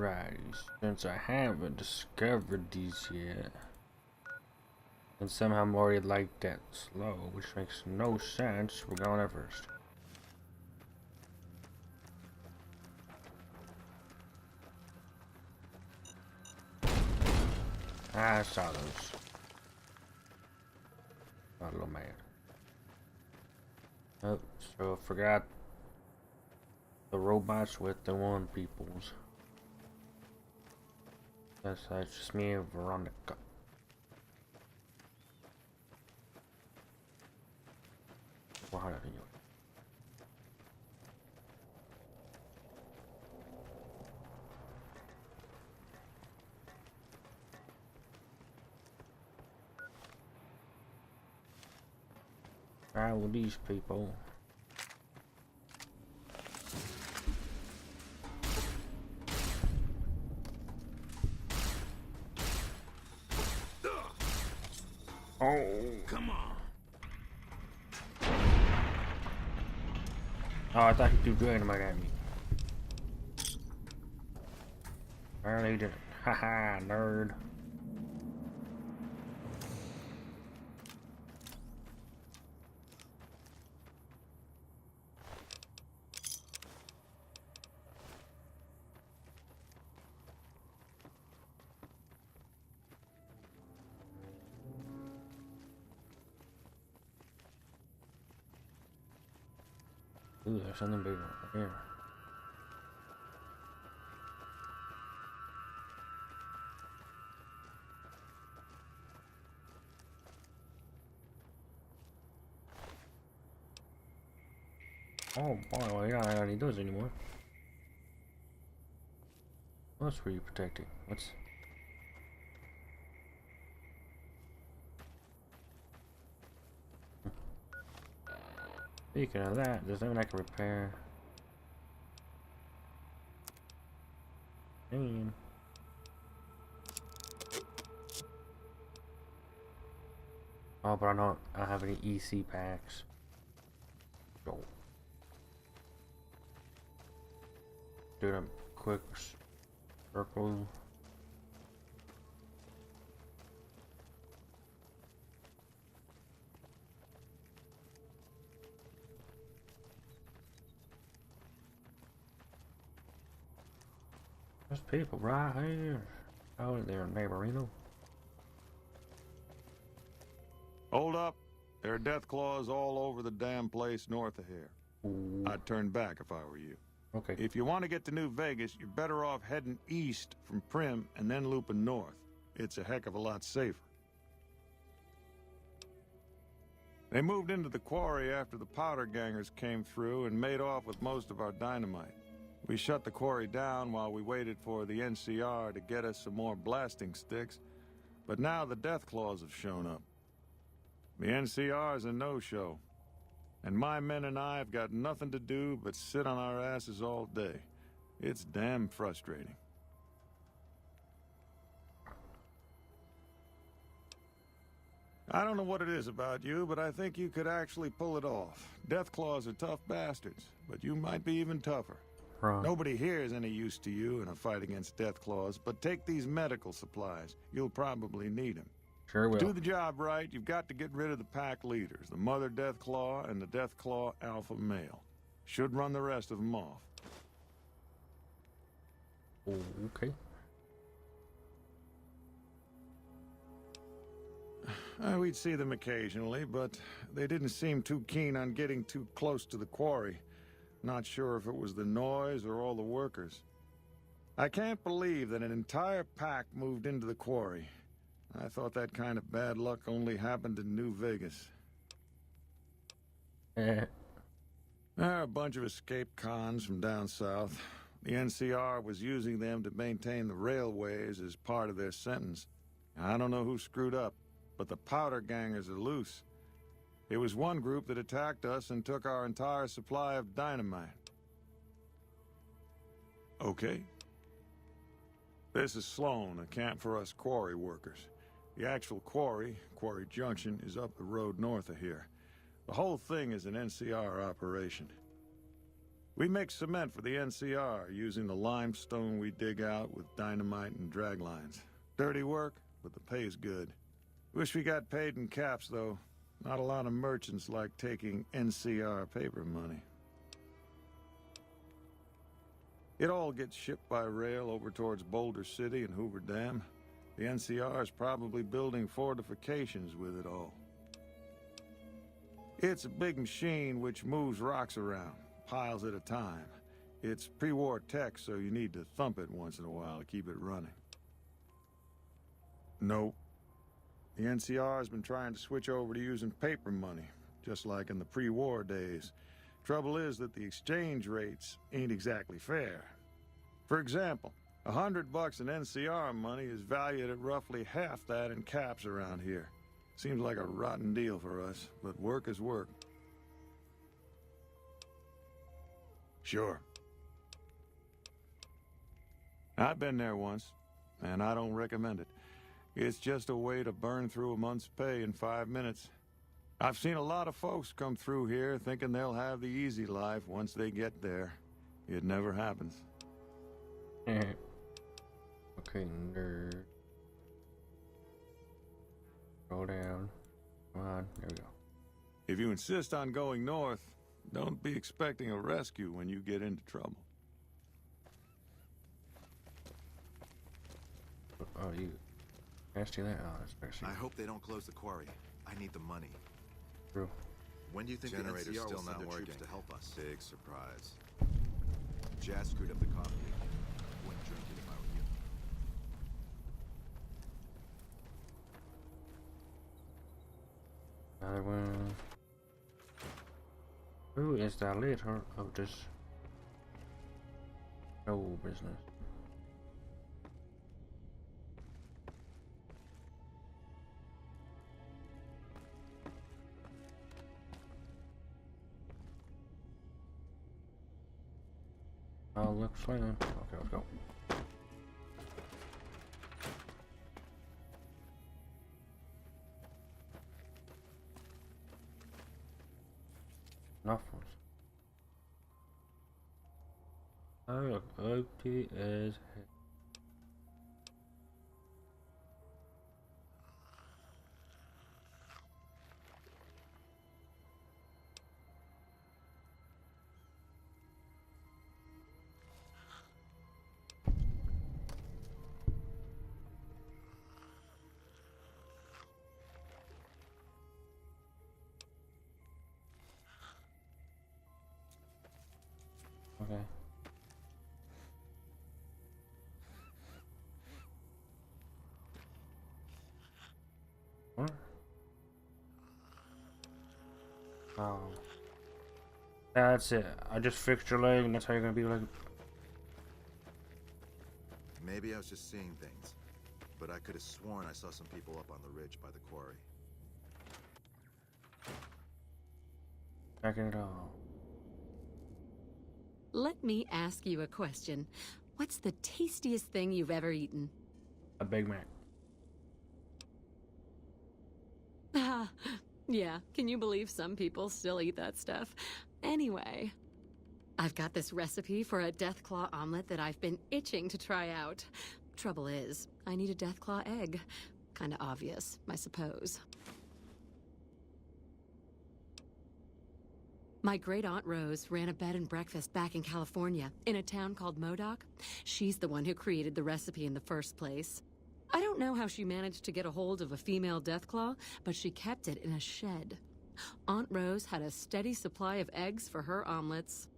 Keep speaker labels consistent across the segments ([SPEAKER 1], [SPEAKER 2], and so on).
[SPEAKER 1] Alrighty, since I haven't discovered these yet, and somehow I'm already like that slow, which makes no sense, we're going there first. I saw those. Got a little mad. Oh, so I forgot the robots with the one peoples. That's just me and Veronica. Well, how do you? Right with these people. Oh,
[SPEAKER 2] Come on.
[SPEAKER 1] oh, I thought he threw dynamite at me. Apparently he didn't. Haha, nerd. Ooh, there's something big over here. Oh boy, well, yeah, I don't need those anymore. What else were you protecting? What's... Speaking of that, there's nothing I can repair. Damn. Oh, but I don't have any EC packs. So, do a quick circle. There's people right here. Oh, they're neighborino.
[SPEAKER 2] Hold up. There are Deathclaws all over the damn place north of here.
[SPEAKER 1] Ooh.
[SPEAKER 2] I'd turn back if I were you.
[SPEAKER 1] Okay.
[SPEAKER 2] If you want to get to New Vegas, you're better off heading east from Prim and then looping north. It's a heck of a lot safer. They moved into the quarry after the powder gangers came through and made off with most of our dynamite. We shut the quarry down while we waited for the NCR to get us some more blasting sticks, but now the Deathclaws have shown up. The NCR's a no-show, and my men and I have got nothing to do but sit on our asses all day. It's damn frustrating. I don't know what it is about you, but I think you could actually pull it off. Deathclaws are tough bastards, but you might be even tougher.
[SPEAKER 1] Right.
[SPEAKER 2] Nobody here is any use to you in a fight against Deathclaws, but take these medical supplies. You'll probably need them.
[SPEAKER 1] Sure will.
[SPEAKER 2] To do the job right, you've got to get rid of the pack leaders, the Mother Deathclaw and the Deathclaw Alpha Male. Should run the rest of them off.
[SPEAKER 1] Okay.
[SPEAKER 2] We'd see them occasionally, but they didn't seem too keen on getting too close to the quarry. Not sure if it was the noise or all the workers. I can't believe that an entire pack moved into the quarry. I thought that kind of bad luck only happened in New Vegas.
[SPEAKER 1] Eh.
[SPEAKER 2] They're a bunch of escaped cons from down south. The NCR was using them to maintain the railways as part of their sentence. I don't know who screwed up, but the powder gangers are loose. It was one group that attacked us and took our entire supply of dynamite. Okay. This is Sloan, a camp for us quarry workers. The actual quarry, Quarry Junction, is up the road north of here. The whole thing is an NCR operation. We make cement for the NCR using the limestone we dig out with dynamite and drag lines. Dirty work, but the pay's good. Wish we got paid in caps, though. Not a lot of merchants like taking NCR paper money. It all gets shipped by rail over towards Boulder City and Hoover Dam. The NCR is probably building fortifications with it all. It's a big machine which moves rocks around, piles at a time. It's pre-war tech, so you need to thump it once in a while to keep it running. Nope. The NCR has been trying to switch over to using paper money, just like in the pre-war days. Trouble is that the exchange rates ain't exactly fair. For example, $100 in NCR money is valued at roughly half that in caps around here. Seems like a rotten deal for us, but work is work. Sure. I've been there once, and I don't recommend it. It's just a way to burn through a month's pay in 5 minutes. I've seen a lot of folks come through here thinking they'll have the easy life once they get there. It never happens.
[SPEAKER 1] Okay, nerd. Roll down. Come on, there we go.
[SPEAKER 2] If you insist on going north, don't be expecting a rescue when you get into trouble.
[SPEAKER 1] Oh, you. Can I steal that? Oh, that's better.
[SPEAKER 3] I hope they don't close the quarry. I need the money.
[SPEAKER 1] True.
[SPEAKER 3] When do you think
[SPEAKER 4] Generator's
[SPEAKER 3] the NCR
[SPEAKER 4] still
[SPEAKER 3] will send
[SPEAKER 4] not
[SPEAKER 3] their
[SPEAKER 4] working.
[SPEAKER 3] troops to help us?
[SPEAKER 4] Big surprise.
[SPEAKER 3] Jazz screwed up the coffee. Wouldn't drink it if I were you.
[SPEAKER 1] Another one. Who is the leader of this no business? Oh, look, swinging. Okay, let's go. Enough ones. Oh, look, empty as heck. Okay. What? Oh. That's it. I just fixed your leg and that's how you're gonna be like.
[SPEAKER 3] Maybe I was just seeing things, but I could have sworn I saw some people up on the ridge by the quarry.
[SPEAKER 1] Checking it all.
[SPEAKER 5] Let me ask you a question. What's the tastiest thing you've ever eaten?
[SPEAKER 1] A Big Mac.
[SPEAKER 5] Ah, yeah, can you believe some people still eat that stuff? Anyway, I've got this recipe for a Deathclaw omelet that I've been itching to try out. Trouble is, I need a Deathclaw egg. Kinda obvious, I suppose. My great-aunt Rose ran a bed and breakfast back in California, in a town called Modoc. She's the one who created the recipe in the first place. I don't know how she managed to get a hold of a female Deathclaw, but she kept it in a shed. Aunt Rose had a steady supply of eggs for her omelets.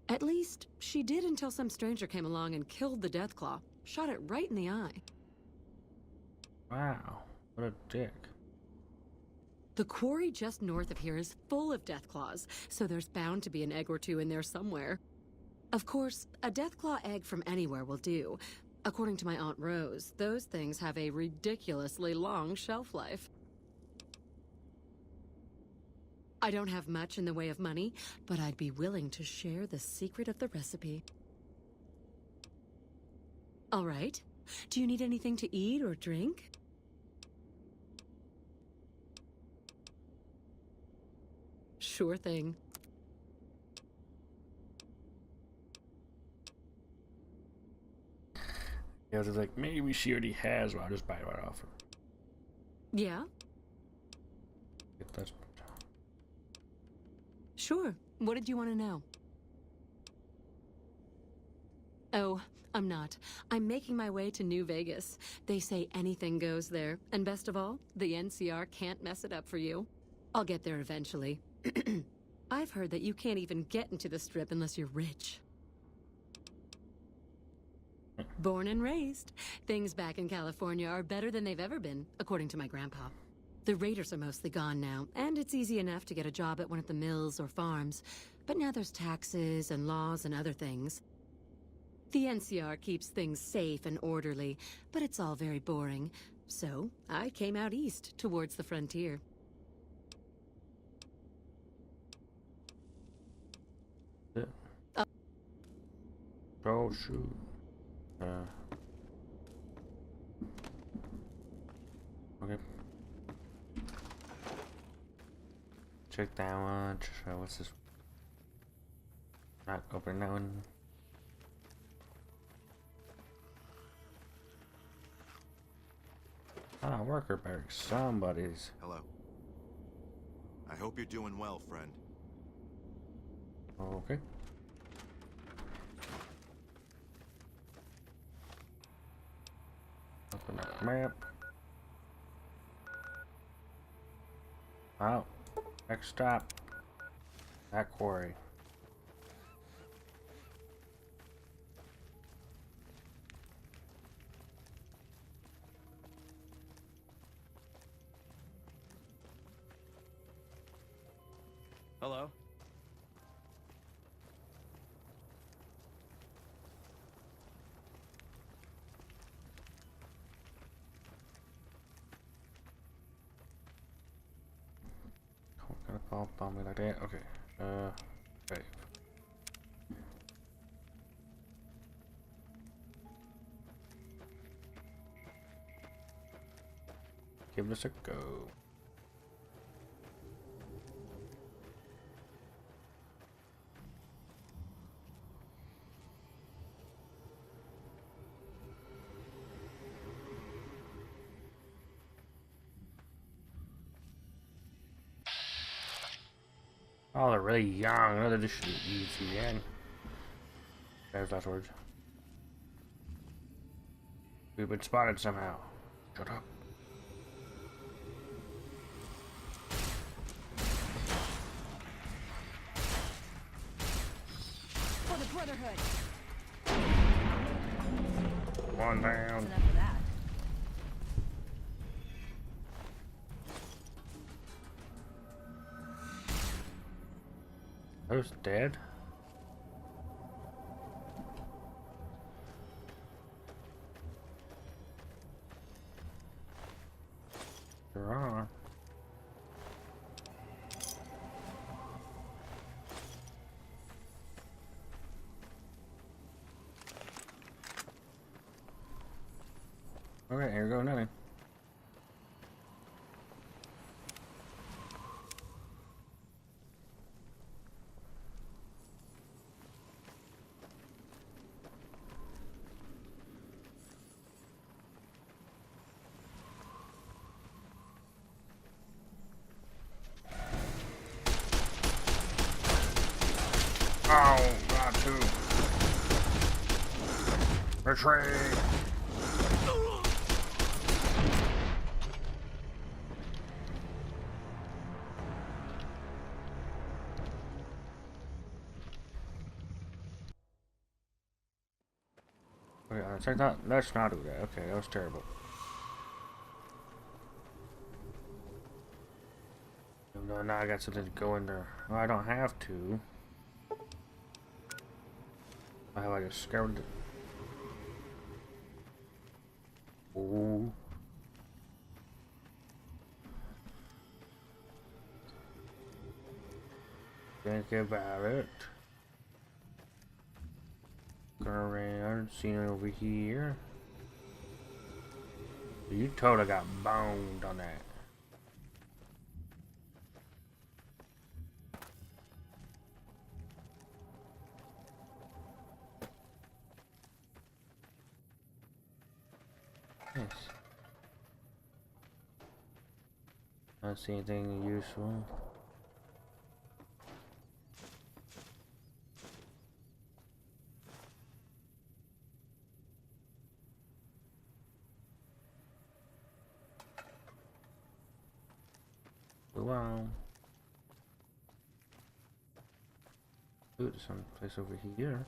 [SPEAKER 5] At least, she did until some stranger came along and killed the Deathclaw, shot it right in the eye.
[SPEAKER 1] Wow, what a dick.
[SPEAKER 5] The quarry just north of here is full of Deathclaws, so there's bound to be an egg or two in there somewhere. Of course, a Deathclaw egg from anywhere will do. According to my Aunt Rose, those things have a ridiculously long shelf life. I don't have much in the way of money, but I'd be willing to share the secret of the recipe. All right. Do you need anything to eat or drink? Sure thing.
[SPEAKER 1] Yeah, I was like, maybe she already has one. I'll just buy it right off her.
[SPEAKER 5] Yeah?
[SPEAKER 1] Get that.
[SPEAKER 5] Sure. What did you want to know? Oh, I'm not. I'm making my way to New Vegas. They say anything goes there. And best of all, the NCR can't mess it up for you. I'll get there eventually. I've heard that you can't even get into the Strip unless you're rich. Born and raised. Things back in California are better than they've ever been, according to my grandpa. The raiders are mostly gone now, and it's easy enough to get a job at one of the mills or farms. But now there's taxes and laws and other things. The NCR keeps things safe and orderly, but it's all very boring. So, I came out east, towards the frontier.
[SPEAKER 1] Yeah. Oh, shoot. Okay. Check that one. What's this? Not open that one. Ah, worker barracks. Somebody's.
[SPEAKER 3] Hello. I hope you're doing well, friend.
[SPEAKER 1] Okay. Open up map. Oh, next stop. That quarry.
[SPEAKER 4] Hello?
[SPEAKER 1] Gonna pop on me like that. Okay. Okay. Give this a go. Oh, they're really young. No, this should be easy, man. There's last words. We've been spotted somehow. Shut up.
[SPEAKER 6] For the Brotherhood.
[SPEAKER 1] One down.
[SPEAKER 6] Enough of that.
[SPEAKER 1] Those dead? There are. Okay, here we go, nothing. Oh, got to. Retreat. Okay, check that. Let's not do that. Okay, that was terrible. No, now I got something to go in there. Well, I don't have to. I have I discovered it. Ooh. Think about it. Going around, seeing it over here. You totally got boned on that. Yes. I don't see anything useful. Wow. Ooh, there's some place over here.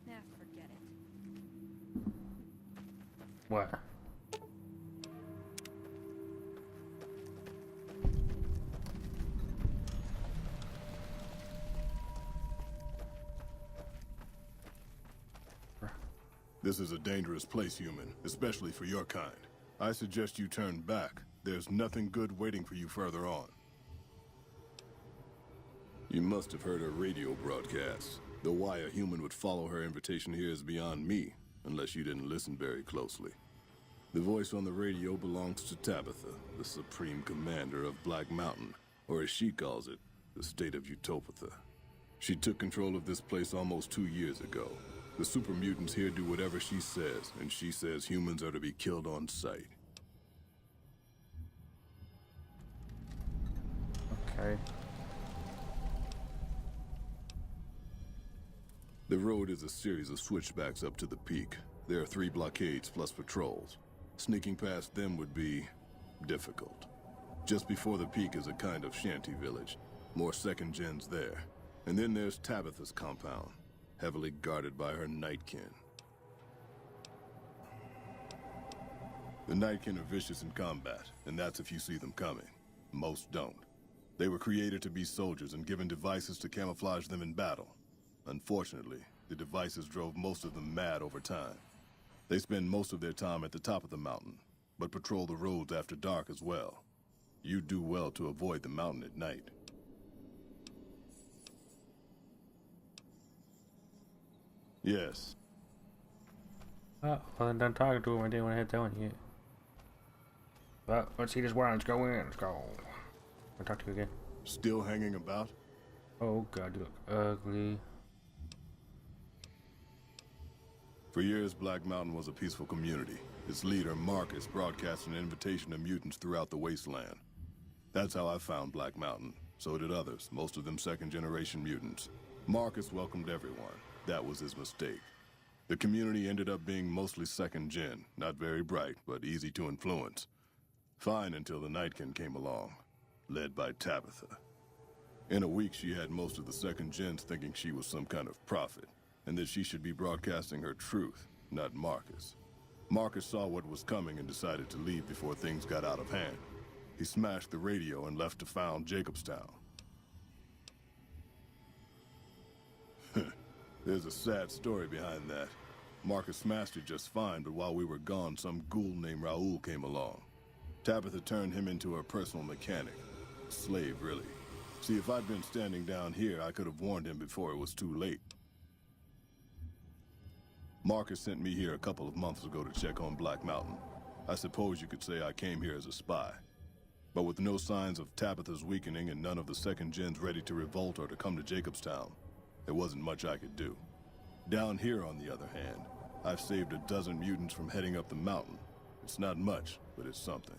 [SPEAKER 6] Nah, forget it.
[SPEAKER 1] What?
[SPEAKER 7] This is a dangerous place, human, especially for your kind. I suggest you turn back. There's nothing good waiting for you further on. You must have heard her radio broadcasts. Though why a human would follow her invitation here is beyond me, unless you didn't listen very closely. The voice on the radio belongs to Tabitha, the supreme commander of Black Mountain, or as she calls it, the state of Utopia. She took control of this place almost 2 years ago. The super mutants here do whatever she says, and she says humans are to be killed on sight.
[SPEAKER 1] Okay.
[SPEAKER 7] The road is a series of switchbacks up to the peak. There are 3 blockades plus patrols. Sneaking past them would be difficult. Just before the peak is a kind of shanty village. More second gens there. And then there's Tabitha's compound, heavily guarded by her Nightkin. The Nightkin are vicious in combat, and that's if you see them coming. Most don't. They were created to be soldiers and given devices to camouflage them in battle. Unfortunately, the devices drove most of them mad over time. They spend most of their time at the top of the mountain, but patrol the roads after dark as well. You do well to avoid the mountain at night. Yes.
[SPEAKER 1] Oh, well, I'm done talking to him. I didn't want to hit that one yet. But let's see this one. Let's go in. Let's go. I'll talk to you again.
[SPEAKER 7] Still hanging about?
[SPEAKER 1] Oh god, you look ugly.
[SPEAKER 7] For years, Black Mountain was a peaceful community. Its leader, Marcus, broadcast an invitation to mutants throughout the wasteland. That's how I found Black Mountain. So did others, most of them second-generation mutants. Marcus welcomed everyone. That was his mistake. The community ended up being mostly second-gen, not very bright, but easy to influence. Fine until the Nightkin came along, led by Tabitha. In a week, she had most of the second-gens thinking she was some kind of prophet, and that she should be broadcasting her truth, not Marcus. Marcus saw what was coming and decided to leave before things got out of hand. He smashed the radio and left to found Jacobstown. There's a sad story behind that. Marcus smashed it just fine, but while we were gone, some ghoul named Raoul came along. Tabitha turned him into her personal mechanic. Slave, really. See, if I'd been standing down here, I could have warned him before it was too late. Marcus sent me here a couple of months ago to check on Black Mountain. I suppose you could say I came here as a spy. But with no signs of Tabitha's weakening and none of the second gens ready to revolt or to come to Jacobstown, there wasn't much I could do. Down here, on the other hand, I've saved a dozen mutants from heading up the mountain. It's not much, but it's something.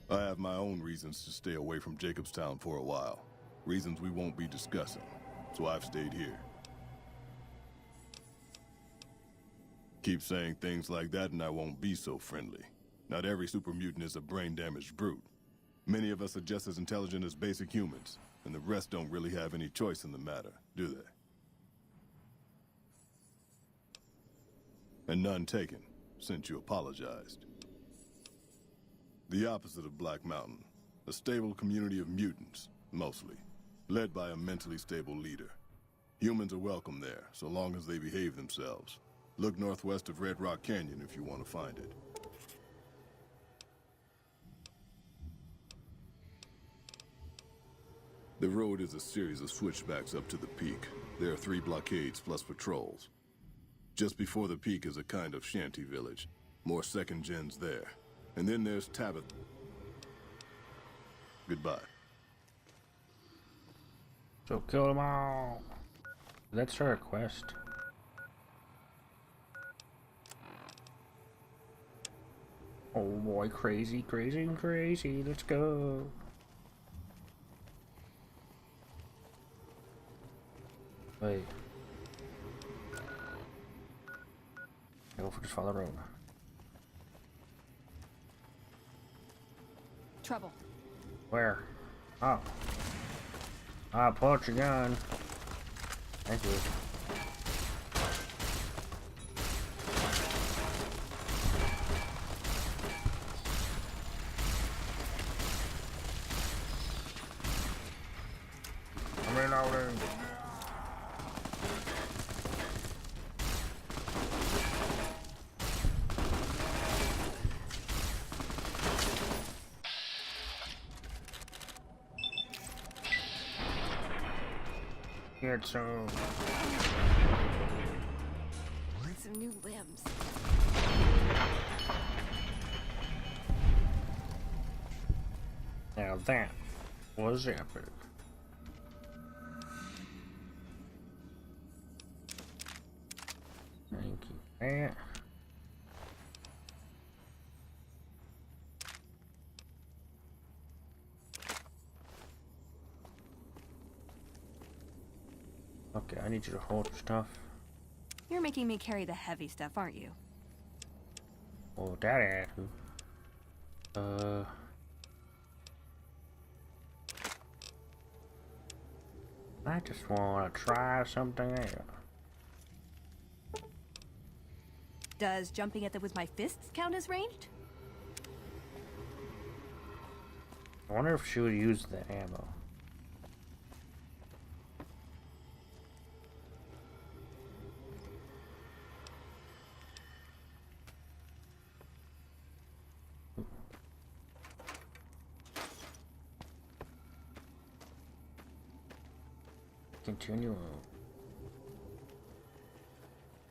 [SPEAKER 7] I have my own reasons to stay away from Jacobstown for a while. Reasons we won't be discussing, so I've stayed here. Keep saying things like that and I won't be so friendly. Not every super mutant is a brain-damaged brute. Many of us are just as intelligent as basic humans, and the rest don't really have any choice in the matter, do they? And none taken, since you apologized. The opposite of Black Mountain. A stable community of mutants, mostly. Led by a mentally stable leader. Humans are welcome there, so long as they behave themselves. Look northwest of Red Rock Canyon if you want to find it. The road is a series of switchbacks up to the peak. There are 3 blockades plus patrols. Just before the peak is a kind of shanty village. More second gens there. And then there's Tabitha. Goodbye.
[SPEAKER 1] So kill them all. Let's start a quest. Oh boy, crazy, crazy, crazy. Let's go. Wait. Go for just follow the road.
[SPEAKER 6] Trouble.
[SPEAKER 1] Where? Oh. Ah, pull out your gun. Thank you. I'm reloading. Get some.
[SPEAKER 6] Some new limbs.
[SPEAKER 1] Now that was epic. Thank you. That. Okay, I need you to hold your stuff.
[SPEAKER 6] You're making me carry the heavy stuff, aren't you?
[SPEAKER 1] Oh, that attitude. I just want to try something else.
[SPEAKER 6] Does jumping at them with my fists count as ranged?
[SPEAKER 1] I wonder if she would use the ammo. Continue.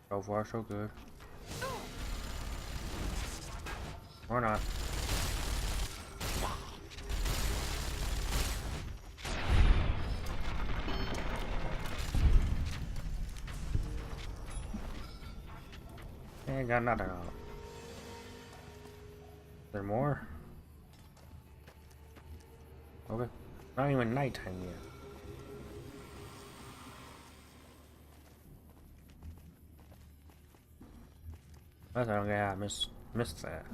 [SPEAKER 1] So far, so good. Or not. Ain't got nothing on it. Is there more? Okay. Not even nighttime yet. I thought I missed that.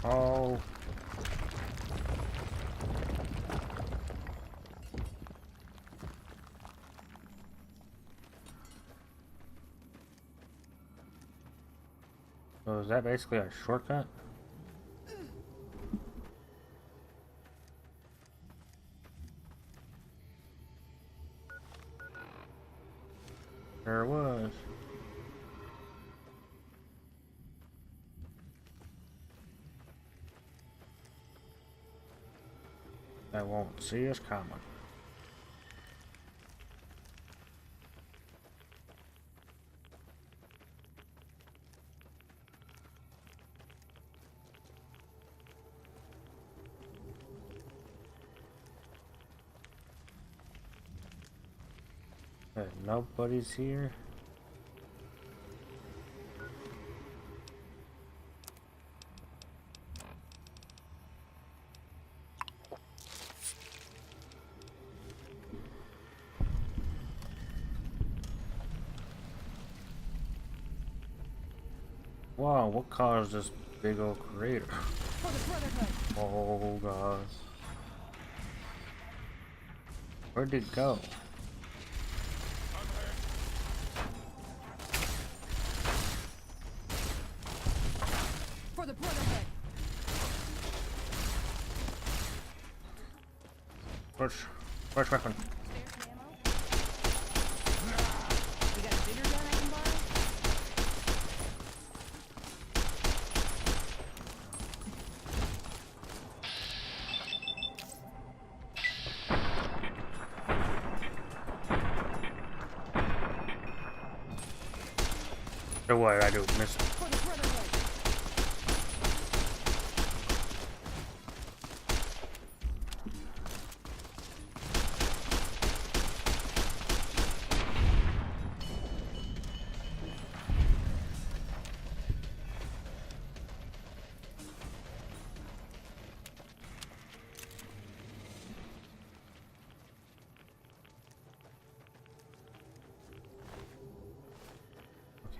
[SPEAKER 1] Oh. So is that basically a shortcut? There was. That won't see us coming. Nobody's here. Wow, what caused this big old crater?
[SPEAKER 6] For the Brotherhood.
[SPEAKER 1] Oh gosh. Where'd it go?
[SPEAKER 6] For the Brotherhood.
[SPEAKER 1] First weapon.
[SPEAKER 6] You got a bigger gun I can borrow?
[SPEAKER 1] So what did I do? Miss.
[SPEAKER 6] For the Brotherhood.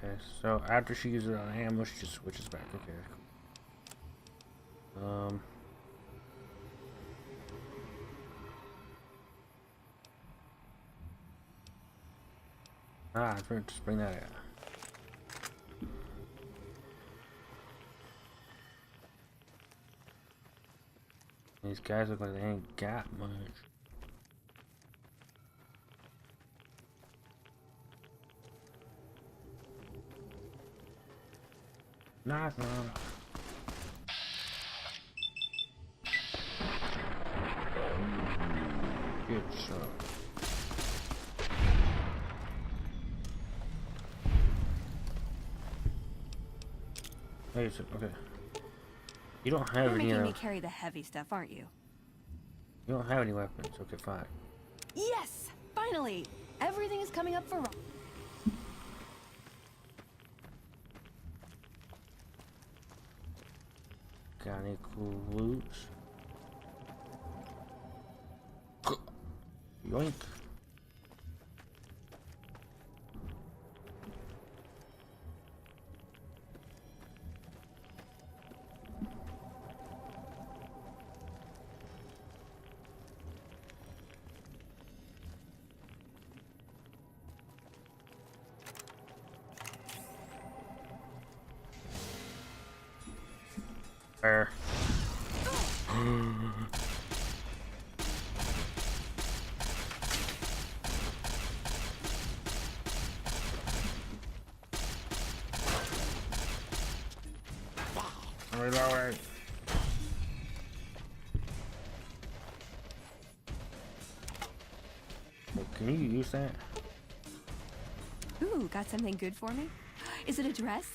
[SPEAKER 1] Okay, so after she uses it on ammo, she just switches back. Okay. I forgot to bring that out. These guys look like they ain't got much. Knock knock. Good shot. Wait, okay. You don't have
[SPEAKER 6] You're
[SPEAKER 1] any.
[SPEAKER 6] making me carry the heavy stuff, aren't you?
[SPEAKER 1] You don't have any weapons. Okay, fine.
[SPEAKER 6] Yes! Finally! Everything is coming up for...
[SPEAKER 1] Got any cool loot? Yoink. There. Reloading. Well, can you use that?
[SPEAKER 6] Ooh, got something good for me? Is it a dress?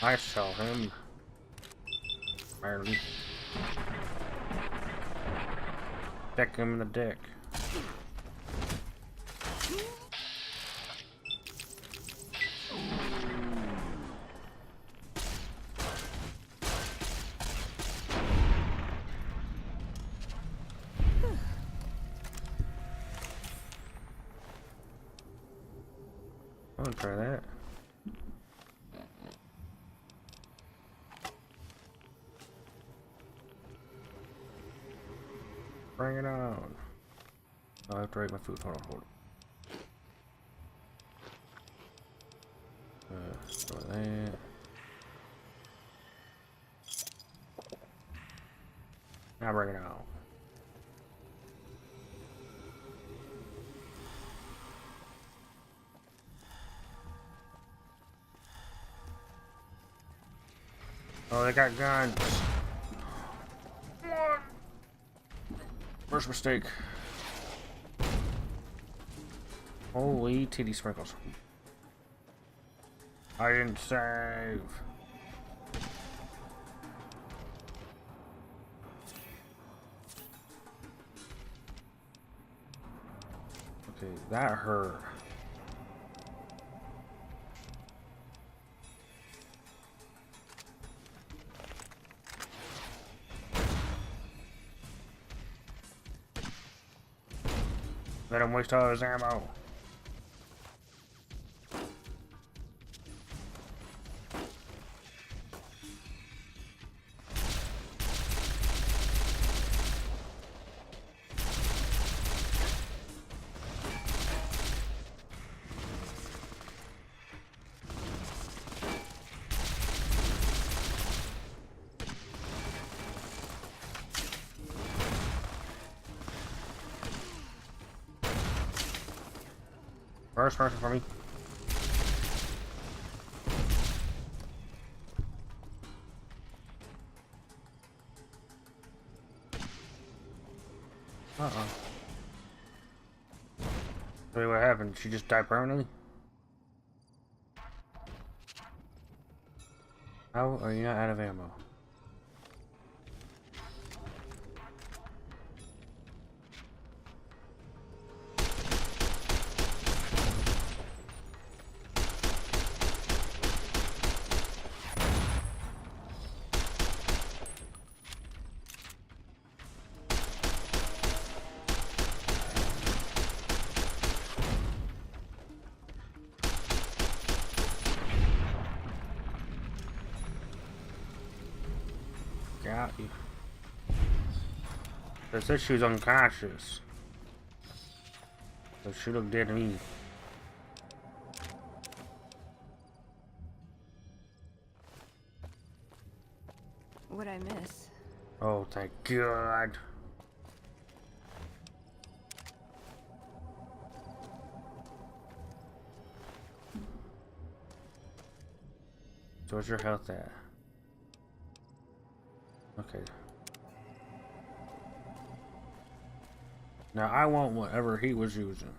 [SPEAKER 1] I saw him. Barely. Deck him in the dick. I'm gonna try that. Bring it on. Oh, I have to write my food. Hold on. Throw that. Now bring it on. Oh, they got guns. First mistake. Holy titty sprinkles. I didn't save. Okay, that hurt. Let him waste all his ammo. First person for me. Uh-oh. Wait, what happened? She just died permanently? How are you not out of ammo? Got you. They said she was unconscious. So she looked dead to me.
[SPEAKER 6] What'd I miss?
[SPEAKER 1] Oh, thank God. So what's your health at? Okay. Now I want whatever he was using.